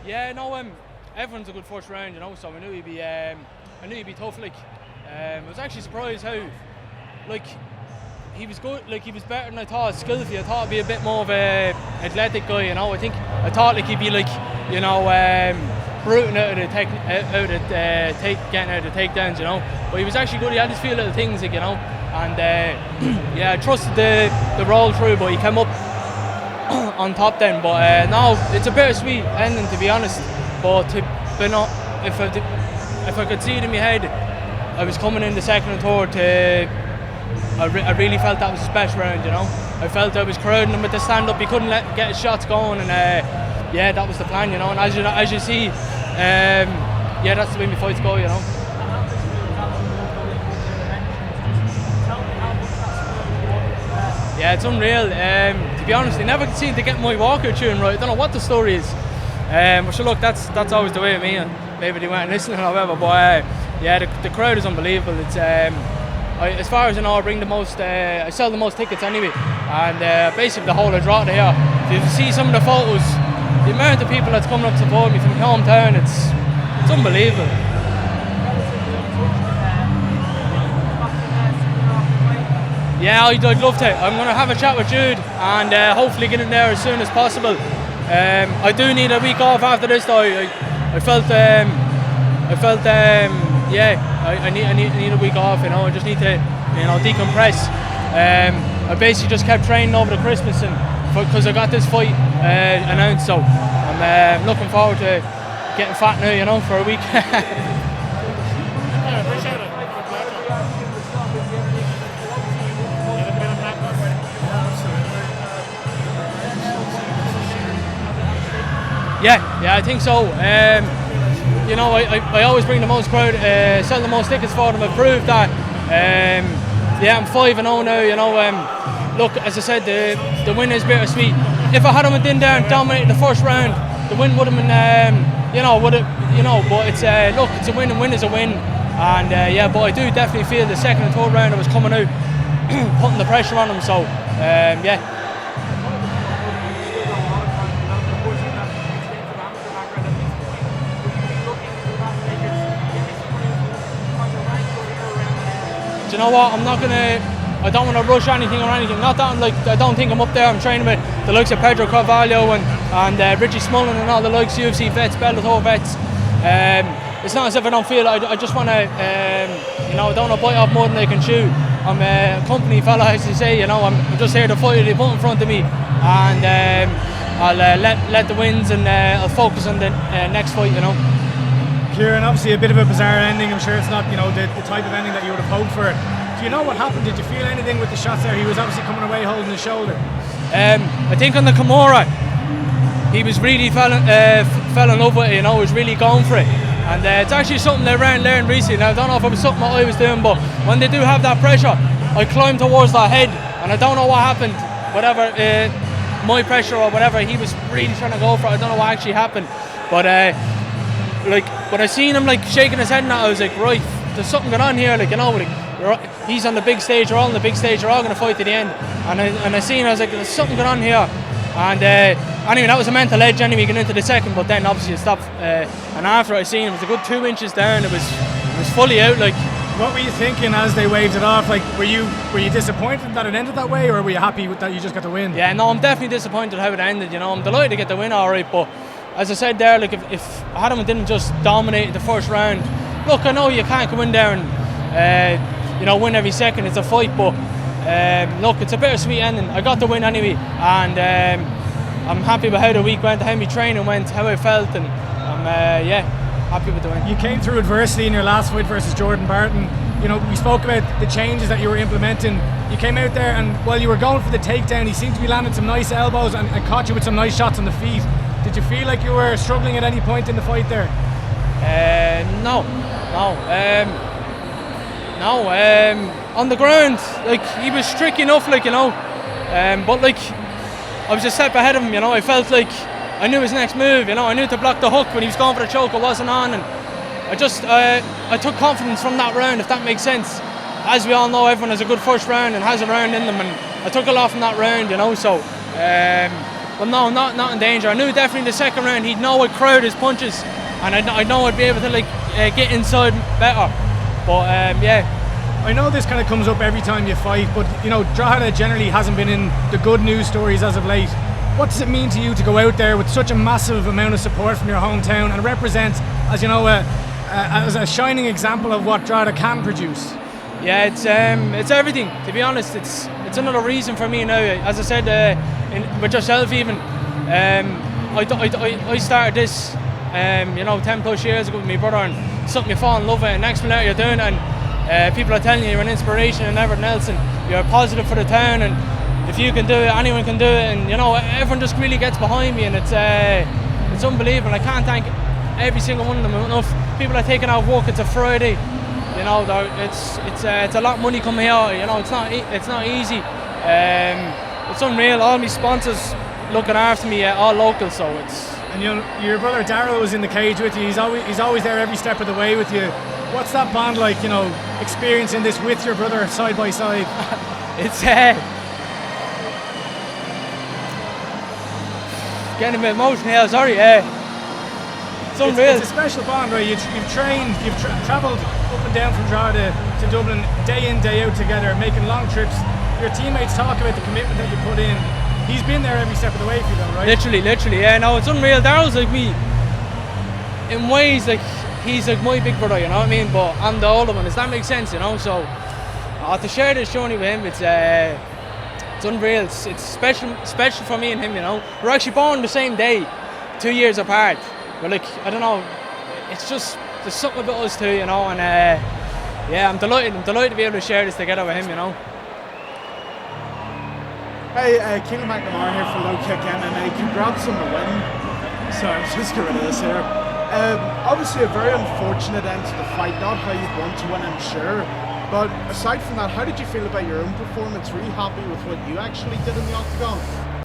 Yeah, no, everyone's a good first round, you know. So I knew he'd be tough. Like, I was actually surprised how, like, he was good. Like, he was better than I thought. Skillfully, I thought he'd be a bit more of a athletic guy, you know. I thought like he'd be like, you know, bruting getting out of the takedowns, you know. But he was actually good. He had his few little things, like, you know. And yeah, I trusted the roll through, but he came up on top then. But no, it's a bittersweet ending, to be honest. But if I could see it in my head, I was coming in the second and third. I really felt that was his best round, you know. I felt I was crowding him with the stand up. He couldn't get his shots going, and yeah, that was the plan, you know. And as you see, yeah, that's the way my fights go, you know. Yeah, it's unreal. To be honest, I never seem to get my walkout tune right. I don't know what the story is. But so look, that's always the way with me, and maybe they weren't listening or whatever. But yeah, the crowd is unbelievable. It's as far as I know, I sell the most tickets anyway, and basically the whole of Drogheda here. If you see some of the photos, the amount of people that's coming up to support me from my hometown, it's unbelievable. Yeah, I'd love to. I'm going to have a chat with Jude and hopefully get in there as soon as possible. I do need a week off after this though. I felt yeah, I need a week off, you know. I just need to, you know, decompress. I basically just kept training over the Christmas and because I got this fight announced, so I'm looking forward to getting fat now, you know, for a week. Yeah, I think so. You know, I always bring the most crowd, sell the most tickets for them. I've proved that. Yeah, I'm 5-0 now. You know, look, as I said, the win is bittersweet. If I had him in there and dominated the first round, the win would have been, But it's look, it's a win, and win is a win. And yeah, but I do definitely feel the second and third round I was coming out, putting the pressure on him. So yeah. Do you know what? I don't want to rush anything or anything. Not that I don't think I'm up there. I'm training with the likes of Pedro Carvalho and Richie Smullen and all the likes, UFC vets, Bellator vets. It's not as if I don't feel. I just want to, you know, I don't want to bite off more than I can chew. I'm a company fella, as you say. You know, I'm just here to fight. They put in front of me, and I'll let the wins, and I'll focus on the next fight. You know. Ciaran, obviously a bit of a bizarre ending. I'm sure it's not, you know, the type of ending that you would have hoped for. Do you know what happened? Did you feel anything with the shots there? He was obviously coming away holding his shoulder. I think on the Kimura, he was really fell in love with it. You know, he was really going for it. And it's actually something I learned recently. Now, I don't know if it was something that I was doing, but when they do have that pressure, I climbed towards that head, and I don't know what happened. Whatever, my pressure or whatever, he was really trying to go for it. I don't know what actually happened, but like when I seen him like shaking his head and that, I was like, right, there's something going on here. Like, you know, like, he's on the big stage, we're all on the big stage, we're all going to fight to the end. And I seen, I was like, there's something going on here. And anyway, that was a mental edge anyway getting into the second, but then obviously it stopped. And after I seen it was a good 2 inches down. It was fully out. Like, what were you thinking as they waved it off? Like, were you disappointed that it ended that way, or were you happy that you just got the win? Yeah, no, I'm definitely disappointed how it ended. You know, I'm delighted to get the win, all right, but as I said there, like if Adam didn't just dominate the first round, look, I know you can't go in there and you know, win every second. It's a fight, but look, it's a bittersweet ending. I got the win anyway, and I'm happy with how the week went, how my training went, how I felt, and I'm yeah, happy with the win. You came through adversity in your last fight versus Jordan Barton. You know, we spoke about the changes that you were implementing. You came out there, and while you were going for the takedown, he seemed to be landing some nice elbows and caught you with some nice shots on the feet. Did you feel like you were struggling at any point in the fight there? No. On the ground, like, he was tricky enough, like, you know. But like, I was a step ahead of him, you know. I felt like I knew his next move, you know. I knew to block the hook when he was going for the choke. I wasn't on, and I took confidence from that round, if that makes sense. As we all know, everyone has a good first round and has a round in them, and I took a lot from that round, you know. So but no, not in danger. I knew definitely the second round he'd know I'd crowd his punches, and I know I'd be able to get inside better. But yeah. I know this kind of comes up every time you fight, but you know, Drogheda generally hasn't been in the good news stories as of late. What does it mean to you to go out there with such a massive amount of support from your hometown and represent, as you know, as a shining example of what Drogheda can produce? Yeah, it's everything. To be honest, it's another reason for me now. As I said, with yourself even, I started this, 10 plus years ago with my brother, and something you fall in love with. And next minute you're doing it, and people are telling you you're an inspiration and everything else, and you're positive for the town, and if you can do it, anyone can do it, and everyone just really gets behind me, and it's unbelievable. I can't thank every single one of them enough. People are taking out work. It's a Friday, it's a lot of money coming here. It's not easy. It's unreal. All my sponsors looking after me, all local, so it's. And your brother Daryl was in the cage with you. He's always there every step of the way with you. What's that bond like? Experiencing this with your brother side by side. It's getting a bit emotional here. Sorry. It's unreal. It's a special bond, right? You've trained, you've travelled up and down from Drogheda to Dublin day in, day out together, making long trips. Your teammates talk about the commitment that you put in. He's been there every step of the way for you, though, right? Literally, yeah. No, it's unreal. Daryl's like me in ways, like he's like my big brother, you know what I mean? But I'm the older one. Does that make sense? So to share this journey with him, it's unreal. It's special for me and him. We're actually born the same day, 2 years apart. But I don't know. It's just there's something about us two, and yeah, I'm delighted to be able to share this together with him. Hey, Keelan McNamara here for Low Kick MMA. Congrats on the win. Sorry, I'm just getting rid of this here. Obviously a very unfortunate end to the fight, not how you'd want to win, I'm sure. But aside from that, how did you feel about your own performance? Were you happy with what you actually did in the octagon?